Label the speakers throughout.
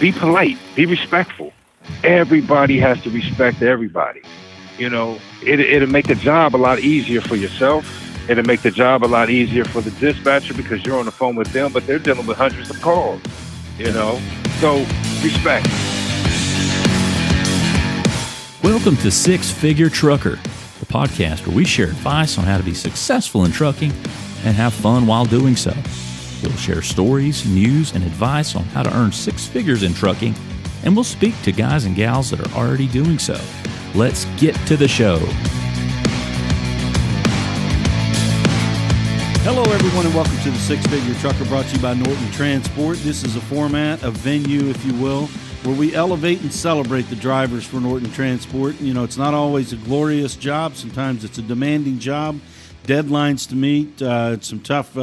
Speaker 1: Be polite. Be respectful. Everybody has to respect everybody. You know, it'll make the job a lot easier for yourself. It'll make the job a lot easier for the dispatcher because you're on the phone with them, but they're dealing with hundreds of calls, you know? So, respect.
Speaker 2: Welcome to Six Figure Trucker, the podcast where we share advice on how to be successful in trucking and have fun while doing so. We'll share stories, news, and advice on how to earn six figures in trucking, and we'll speak to guys and gals that are already doing so. Let's get to the show.
Speaker 3: Hello, everyone, and welcome to the Six Figure Trucker, brought to you by Norton Transport. This is a format, a venue, if you will, where we elevate and celebrate the drivers for Norton Transport. You know, it's not always a glorious job. Sometimes it's a demanding job, deadlines to meet, some tough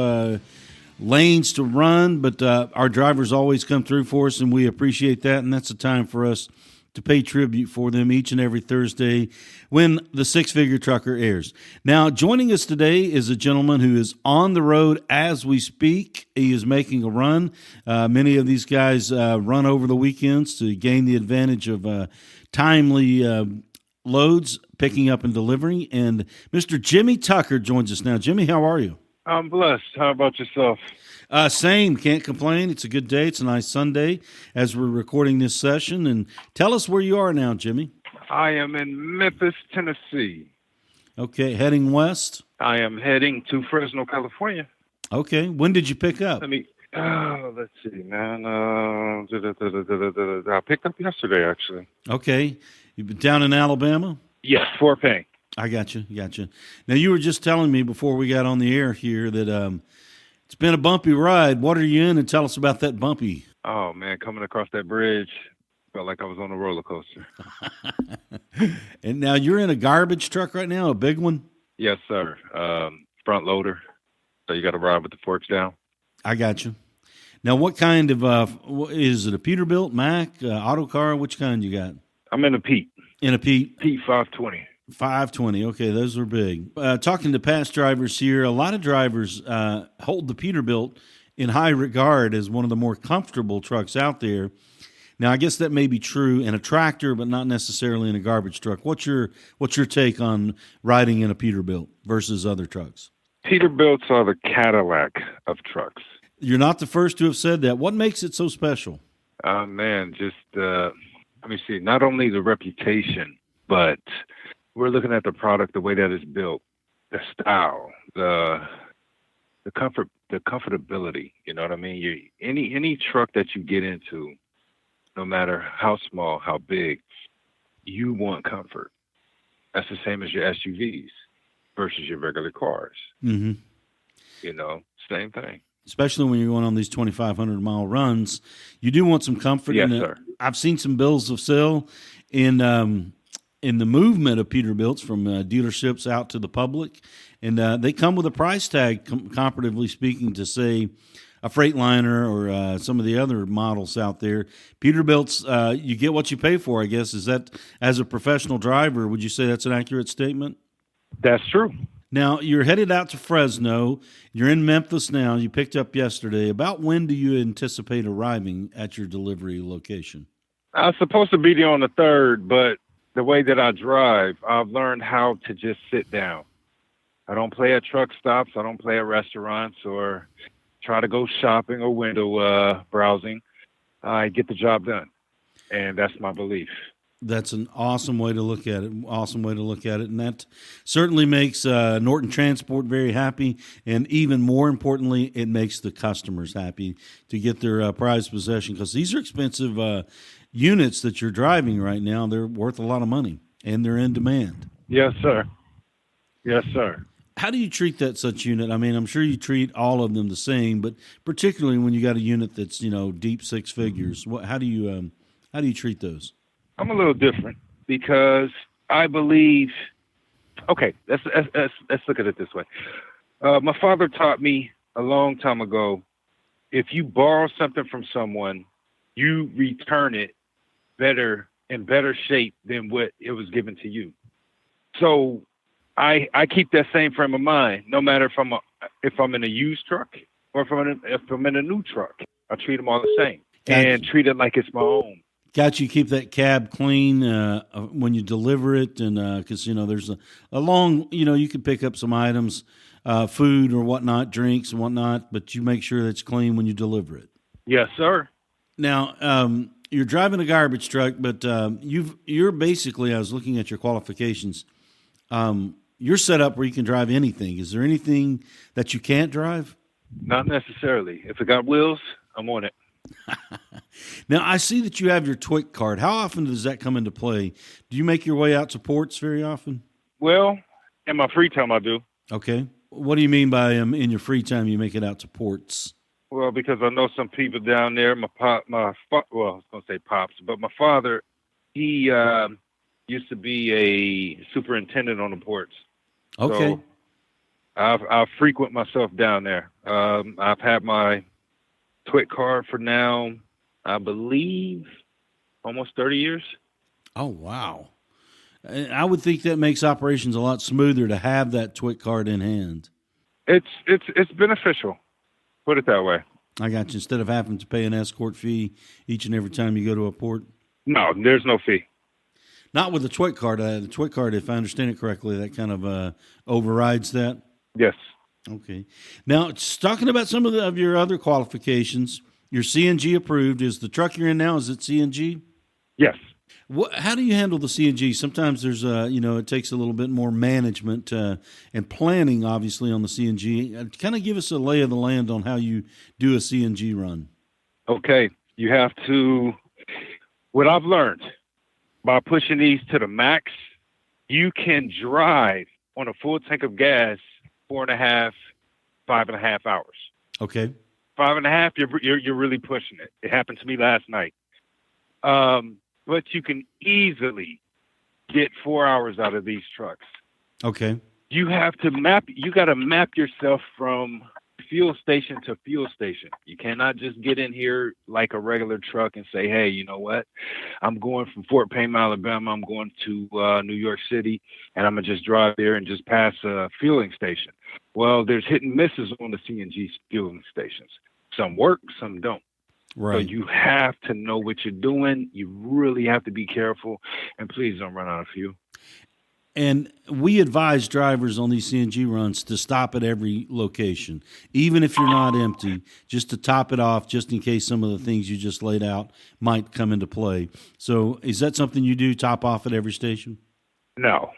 Speaker 3: lanes to run, but our drivers always come through for us, and we appreciate that, and that's a time for us to pay tribute for them each and every Thursday when the Six Figure Trucker airs. Now, joining us today is a gentleman who is on the road as we speak. He is making a run. Many of these guys run over the weekends to gain the advantage of timely loads, picking up and delivering. And Mr. Jimmy Tucker joins us now. Jimmy, how are you?
Speaker 1: I'm blessed. How about yourself?
Speaker 3: Same. Can't complain. It's a good day. It's a nice Sunday as we're recording this session. And tell us where you are now, Jimmy.
Speaker 1: I am in Memphis, Tennessee.
Speaker 3: Okay. Heading west?
Speaker 1: I am heading to Fresno, California.
Speaker 3: Okay. When did you pick up?
Speaker 1: Let's see, man. I picked up yesterday, actually.
Speaker 3: Okay. You've been down in Alabama?
Speaker 1: Yes, Fort Payne.
Speaker 3: I got you. Now, you were just telling me before we got on the air here that it's been a bumpy ride. What are you in? And tell us about that bumpy.
Speaker 1: Oh, man, coming across that bridge, felt like I was on a roller coaster.
Speaker 3: And now you're in a garbage truck right now, a big one?
Speaker 1: Yes, sir. Front loader. So you got to ride with the forks down.
Speaker 3: I got you. Now, what kind of, is it a Peterbilt, Mack, auto car? Which kind you got?
Speaker 1: I'm in a Pete.
Speaker 3: In a Pete?
Speaker 1: Pete 520.
Speaker 3: 520. Okay, those are big. Talking to past drivers here, a lot of drivers hold the Peterbilt in high regard as one of the more comfortable trucks out there. Now, I guess that may be true in a tractor, but not necessarily in a garbage truck. What's your take on riding in a Peterbilt versus other trucks?
Speaker 1: Peterbilts are the Cadillac of trucks.
Speaker 3: You're not the first to have said that. What makes it so special?
Speaker 1: Man, just let me see. Not only the reputation, but we're looking at the product, the way that it's built, the style, the comfort, the comfortability. You know what I mean? Any truck that you get into, no matter how small, how big, you want comfort. That's the same as your SUVs versus your regular cars. Mm-hmm. You know, same thing. Especially
Speaker 3: when you're going on these 2,500-mile runs, you do want some comfort.
Speaker 1: Yes, sir.
Speaker 3: I've seen some bills of sale in the movement of Peterbilts from dealerships out to the public, and they come with a price tag, comparatively speaking, to say a Freightliner or some of the other models out there. Peterbilts, you get what you pay for, I guess. Is that, as a professional driver, would you say that's an accurate statement?
Speaker 1: That's true.
Speaker 3: Now, you're headed out to Fresno. You're in Memphis now. You picked up yesterday. About when do you anticipate arriving at your delivery location?
Speaker 1: I was supposed to be there on the 3rd, but the way that I drive, I've learned how to just sit down. I don't play at truck stops. I don't play at restaurants or try to go shopping or window browsing. I get the job done, and that's my belief.
Speaker 3: That's an awesome way to look at it. And that certainly makes Norton Transport very happy, and even more importantly, it makes the customers happy to get their prized possession, because these are expensive units that you're driving right now. They're worth a lot of money, and they're in demand.
Speaker 1: Yes, sir. Yes, sir.
Speaker 3: How do you treat such unit? I mean, I'm sure you treat all of them the same, but particularly when you got a unit that's, deep six figures, how do you treat those?
Speaker 1: I'm a little different because I believe. Okay, let's look at it this way. My father taught me a long time ago: if you borrow something from someone, you return it in better shape than what it was given to you. So I keep that same frame of mind, no matter if I'm in a used truck or if I'm in a new truck. I treat them all the same. and treat it like it's my own.
Speaker 3: Got you keep that cab clean when you deliver it, and because there's a long, you can pick up some items, food or whatnot, drinks and whatnot, but you make sure that's clean when you deliver it.
Speaker 1: Yes, sir.
Speaker 3: Now, you're driving a garbage truck, but you're basically, I was looking at your qualifications, you're set up where you can drive anything. Is there anything that you can't drive?
Speaker 1: Not necessarily. If it got wheels, I'm on it.
Speaker 3: Now, I see that you have your TWIC card. How often does that come into play? Do you make your way out to ports very often?
Speaker 1: Well, in my free time, I do.
Speaker 3: Okay. What do you mean by in your free time you make it out to ports?
Speaker 1: Well, because I know some people down there. I was going to say pops, but my father, he used to be a superintendent on the ports.
Speaker 3: Okay.
Speaker 1: So I frequent myself down there. I've had my TWIC card for now, I believe, almost 30 years.
Speaker 3: Oh, wow. I would think that makes operations a lot smoother to have that TWIC card in hand.
Speaker 1: It's beneficial. Put it that way.
Speaker 3: I got you. Instead of having to pay an escort fee each and every time you go to a port?
Speaker 1: No, there's no fee.
Speaker 3: Not with the TWIC card. The TWIC card, if I understand it correctly, that kind of overrides that?
Speaker 1: Yes.
Speaker 3: Okay. Now, talking about some of your other qualifications, you're CNG approved. Is the truck you're in now, is it CNG?
Speaker 1: Yes.
Speaker 3: How do you handle the CNG? Sometimes there's, it takes a little bit more management and planning, obviously, on the CNG. Kind of give us a lay of the land on how you do a CNG run.
Speaker 1: Okay. You have to, what I've learned by pushing these to the max, you can drive on a full tank of gas 4.5, 5.5 hours.
Speaker 3: Okay.
Speaker 1: 5.5, you're really pushing it. It happened to me last night. But you can easily get 4 hours out of these trucks.
Speaker 3: Okay.
Speaker 1: You got to map yourself from fuel station to fuel station. You cannot just get in here like a regular truck and say, hey, you know what? I'm going from Fort Payne, Alabama. I'm going to New York City, and I'm going to just drive there and just pass a fueling station. Well, there's hit and misses on the CNG fueling stations. Some work, some don't.
Speaker 3: Right.
Speaker 1: So you have to know what you're doing. You really have to be careful, and please don't run out of fuel.
Speaker 3: And we advise drivers on these CNG runs to stop at every location, even if you're not empty, just to top it off, just in case some of the things you just laid out might come into play. So is that something you do, top off at every station?
Speaker 1: No.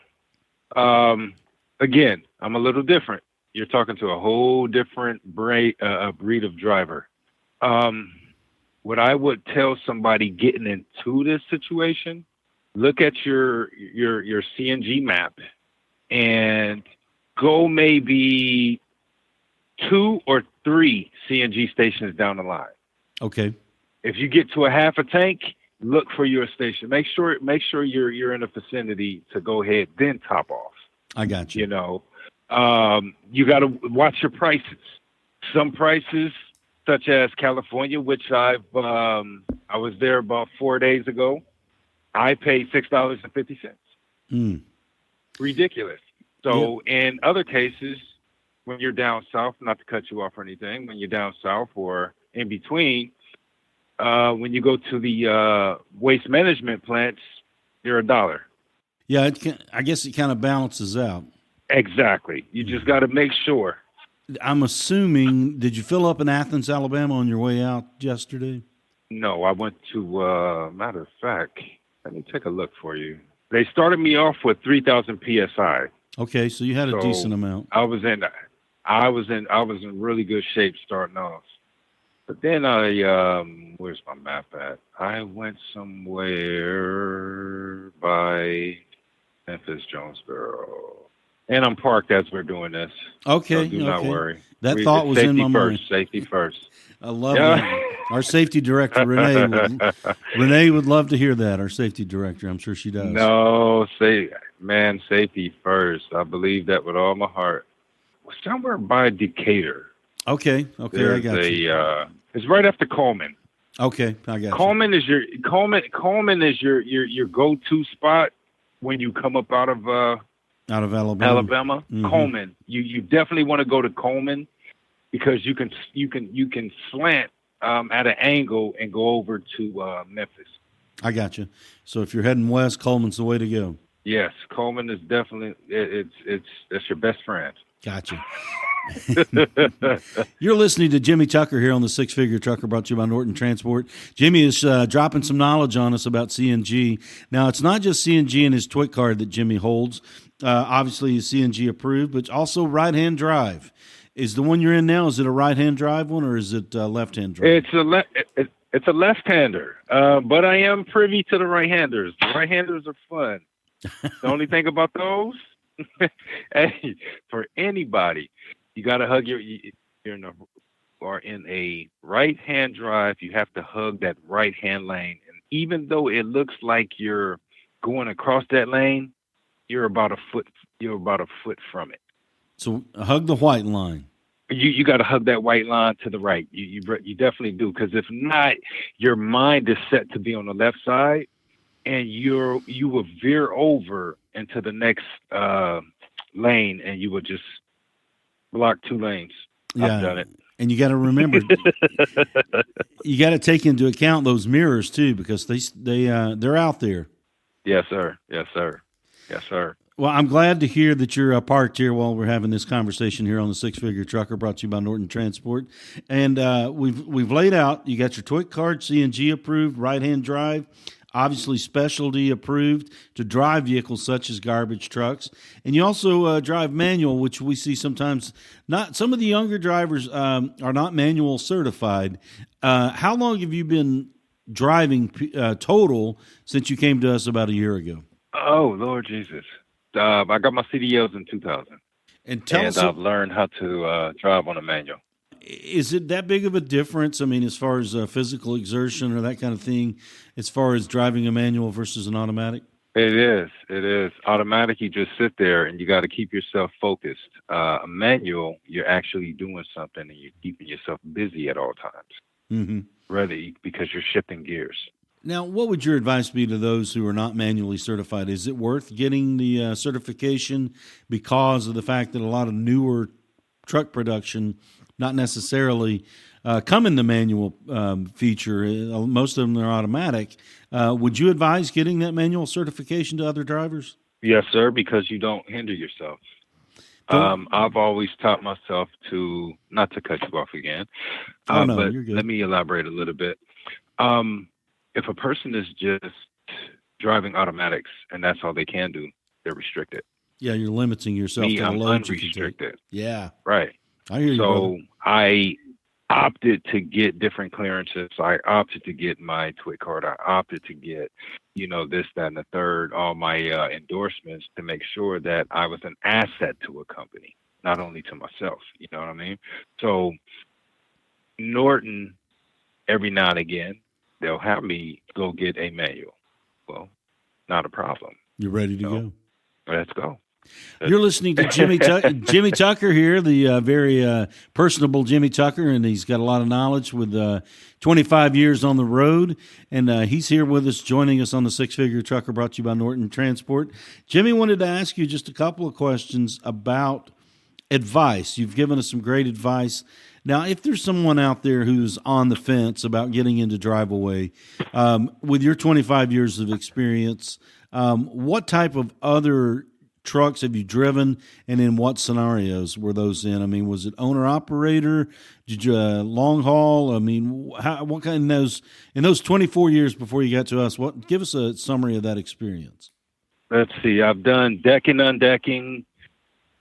Speaker 1: Again, I'm a little different. You're talking to a whole different breed of driver. What I would tell somebody getting into this situation, look at your CNG map and go maybe 2 or 3 CNG stations down the line.
Speaker 3: Okay.
Speaker 1: If you get to a half a tank, look for your station. Make sure you're in a vicinity to go ahead, then top off.
Speaker 3: I got you.
Speaker 1: You got to watch your prices. Some prices, such as California, which I was there about 4 days ago, I paid $6.50. Ridiculous. So in other cases, when you're down south, not to cut you off or anything, when you're down south or in between, when you go to the waste management plants, they're $1.
Speaker 3: Yeah, I guess it kind of balances out.
Speaker 1: Exactly. You just got to make sure.
Speaker 3: I'm assuming, did you fill up in Athens, Alabama on your way out yesterday?
Speaker 1: No, I went to, matter of fact, let me take a look for you. They started me off with 3,000 PSI.
Speaker 3: Okay, so you had a decent amount.
Speaker 1: I was in really good shape starting off. But then where's my map at? I went somewhere by Memphis, Jonesboro. And I'm parked as we're doing this.
Speaker 3: Okay.
Speaker 1: So do not worry.
Speaker 3: That thought was in my mind.
Speaker 1: Safety first.
Speaker 3: I love that. Our safety director, Renee would love to hear that. Our safety director, I'm sure she does.
Speaker 1: No, safety first. I believe that with all my heart. Somewhere by Decatur.
Speaker 3: Okay, I got you.
Speaker 1: It's right after Coleman.
Speaker 3: Okay, I got
Speaker 1: Coleman you. Coleman is your go-to spot when you come up out of Alabama. Mm-hmm. Coleman. You definitely want to go to Coleman because you can slant at an angle and go over to Memphis.
Speaker 3: I got you. So if you're heading west, Coleman's the way to go.
Speaker 1: Yes, Coleman is definitely that's your best friend.
Speaker 3: Gotcha. You're listening to Jimmy Tucker here on the Six Figure Trucker, brought to you by Norton Transport. Jimmy is dropping some knowledge on us about CNG. Now, it's not just CNG and his TWIC card that Jimmy holds. Obviously, he's CNG approved, but also right-hand drive. Is the one you're in now, is it a right-hand drive one, or is it left-hand drive?
Speaker 1: It's a left-hander, but I am privy to the right-handers. The right-handers are fun. The only thing about those, hey, for anybody, you got to hug you're in a right-hand drive, you have to hug that right-hand lane. And even though it looks like you're going across that lane, you're about a foot from it.
Speaker 3: So hug the white line.
Speaker 1: You got to hug that white line to the right. You definitely do, because if not, your mind is set to be on the left side, and you will veer over into the next lane, and you will just block 2 lanes.
Speaker 3: Yeah.
Speaker 1: I've done it.
Speaker 3: And you got to remember, you got to take into account those mirrors too, because they're out there.
Speaker 1: Yes, sir. Yes, sir. Yes, sir.
Speaker 3: Well, I'm glad to hear that you're parked here while we're having this conversation here on the Six Figure Trucker, brought to you by Norton Transport. And we've laid out, you got your TWIC card, CNG approved, right-hand drive, obviously specialty approved to drive vehicles such as garbage trucks. And you also drive manual, which we see sometimes. Not some of the younger drivers are not manual certified. How long have you been driving total since you came to us about a year ago?
Speaker 1: Oh, Lord Jesus. I got my CDLs in 2000.
Speaker 3: And
Speaker 1: I've learned how to drive on a manual.
Speaker 3: Is it that big of a difference? I mean, as far as physical exertion or that kind of thing, as far as driving a manual versus an automatic?
Speaker 1: It is. Automatic, you just sit there and you got to keep yourself focused. A manual, you're actually doing something and you're keeping yourself busy at all times.
Speaker 3: Mm-hmm.
Speaker 1: Ready, because you're shifting gears.
Speaker 3: Now, what would your advice be to those who are not manually certified? Is it worth getting the certification because of the fact that a lot of newer truck production not necessarily come in the manual feature? Most of them are automatic. Would you advise getting that manual certification to other drivers?
Speaker 1: Yes, sir, because you don't hinder yourself. I've always taught myself to, not to cut you off again,
Speaker 3: no,
Speaker 1: but
Speaker 3: you're good.
Speaker 1: Let me elaborate a little bit. If a person is just driving automatics and that's all they can do, they're restricted.
Speaker 3: Yeah, you're limiting yourself to the
Speaker 1: I'm
Speaker 3: loads you can
Speaker 1: unrestricted.
Speaker 3: take. Yeah.
Speaker 1: Right.
Speaker 3: I hear you,
Speaker 1: So
Speaker 3: brother.
Speaker 1: I opted to get different clearances. I opted to get my TWIC card. I opted to get, this, that, and the third, all my endorsements to make sure that I was an asset to a company, not only to myself. You know what I mean? So Norton, every now and again, they'll have me go get a manual. Well, not a problem.
Speaker 3: You're ready to go.
Speaker 1: Let's go.
Speaker 3: You're listening to Jimmy Tucker here, the very personable Jimmy Tucker, and he's got a lot of knowledge with 25 years on the road, and he's here with us, joining us on the Six Figure Trucker, brought to you by Norton Transport. Jimmy, wanted to ask you just a couple of questions about advice. You've given us some great advice. Now, if there's someone out there who's on the fence about getting into Driveaway, with your 25 years of experience, what type of other trucks have you driven, and in what scenarios were those in? I mean, was it owner-operator? Did you long haul? I mean, what kind of in those 24 years before you got to us? Give us a summary of that experience.
Speaker 1: Let's see. I've done decking, undecking,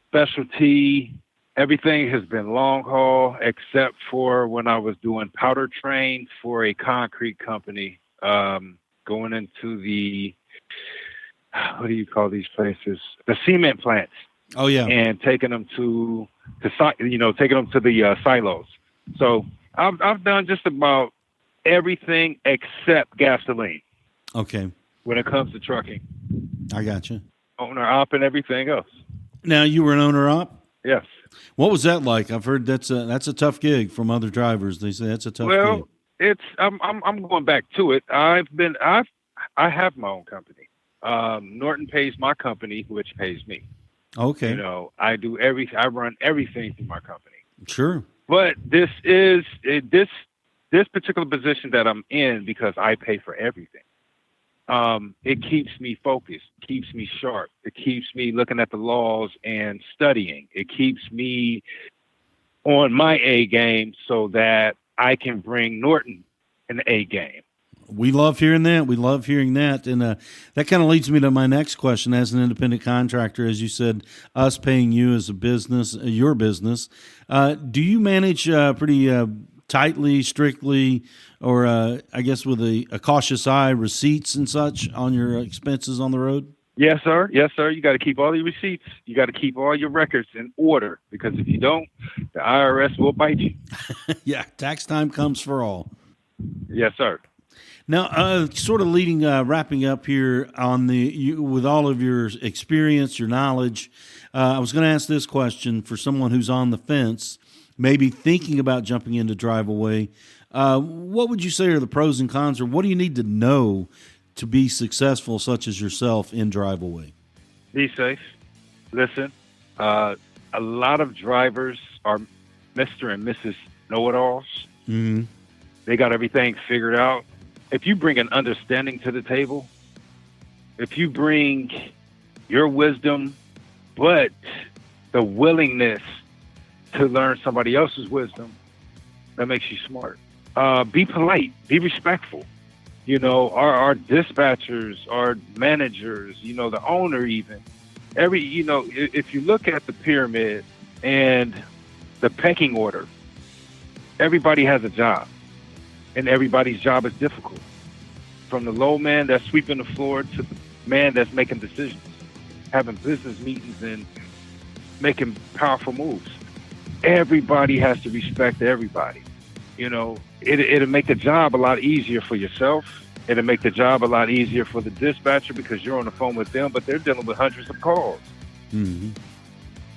Speaker 1: specialty. Everything has been long haul except for when I was doing powder train for a concrete company, going into the, what do you call these places? The cement plants.
Speaker 3: Oh yeah.
Speaker 1: And taking them to the silos. So I've done just about everything except gasoline.
Speaker 3: Okay.
Speaker 1: When it comes to trucking.
Speaker 3: I got you.
Speaker 1: Owner op and everything else.
Speaker 3: Now, you were an owner op?
Speaker 1: Yes.
Speaker 3: What was that like? I've heard that's a tough gig from other drivers. They say that's a tough gig.
Speaker 1: Well, I'm going back to it. I have my own company. Norton pays my company, which pays me.
Speaker 3: Okay.
Speaker 1: I run everything through my company.
Speaker 3: Sure.
Speaker 1: But this this particular position that I'm in, because I pay for everything, it keeps me focused, keeps me sharp. It keeps me looking at the laws and studying. It keeps me on my A game so that I can bring Norton an A game.
Speaker 3: We love hearing that. We love hearing that. And that kind of leads me to my next question. As an independent contractor, as you said, us paying you as a business, your business, do you manage pretty tightly, strictly, or I guess with a cautious eye, receipts and such on your expenses on the road?
Speaker 1: Yes, sir. Yes, sir. You got to keep all your receipts. You got to keep all your records in order, because if you don't, the IRS will bite you.
Speaker 3: Yeah, tax time comes for all.
Speaker 1: Yes, sir.
Speaker 3: Now, sort of wrapping up here on with all of your experience, your knowledge, I was going to ask this question for someone who's on the fence, maybe thinking about jumping into Driveaway. What would you say are the pros and cons, or what do you need to know to be successful, such as yourself, in Driveaway?
Speaker 1: Be safe. Listen, a lot of drivers are Mr. and Mrs. Know-it-alls.
Speaker 3: Mm-hmm.
Speaker 1: They got everything figured out. If you bring an understanding to the table, if you bring your wisdom, but the willingness to learn somebody else's wisdom, that makes you smart. Be polite, be respectful. You know, our dispatchers, our managers, you know, the owner even. If you look at the pyramid and the pecking order, everybody has a job. And everybody's job is difficult. From the low man that's sweeping the floor to the man that's making decisions, having business meetings and making powerful moves. Everybody has to respect everybody. You know, it'll make the job a lot easier for yourself. It'll make the job a lot easier for the dispatcher, because you're on the phone with them, but they're dealing with hundreds of calls.
Speaker 3: Mm-hmm.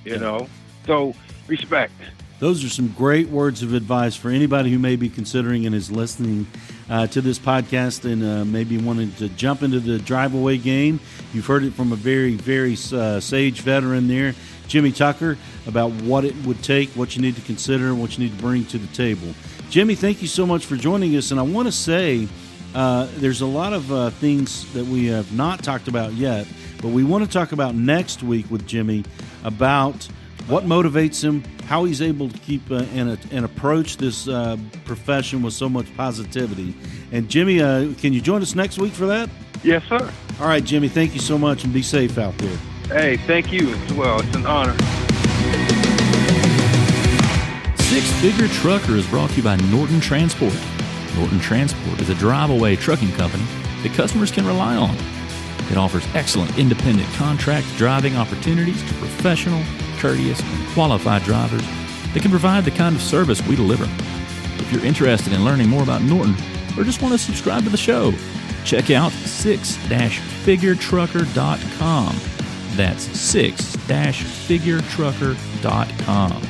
Speaker 1: You know, so respect.
Speaker 3: Those are some great words of advice for anybody who may be considering and is listening to this podcast and maybe wanting to jump into the Driveaway game. You've heard it from a very, very sage veteran there, Jimmy Tucker, about what it would take, what you need to consider, what you need to bring to the table. Jimmy, thank you so much for joining us. And I want to say there's a lot of things that we have not talked about yet, but we want to talk about next week with Jimmy about what motivates him, how he's able to keep and approach this profession with so much positivity. And Jimmy, can you join us next week for that?
Speaker 1: Yes, sir.
Speaker 3: All right, Jimmy, thank you so much, and be safe out there.
Speaker 1: Hey, thank you as well. It's an honor.
Speaker 2: Six Figure Trucker is brought to you by Norton Transport. Norton Transport is a drive-away trucking company that customers can rely on. It offers excellent independent contract driving opportunities to professional, courteous, and qualified drivers that can provide the kind of service we deliver. If you're interested in learning more about Norton or just want to subscribe to the show, check out 6-figuretrucker.com. That's 6-figuretrucker.com.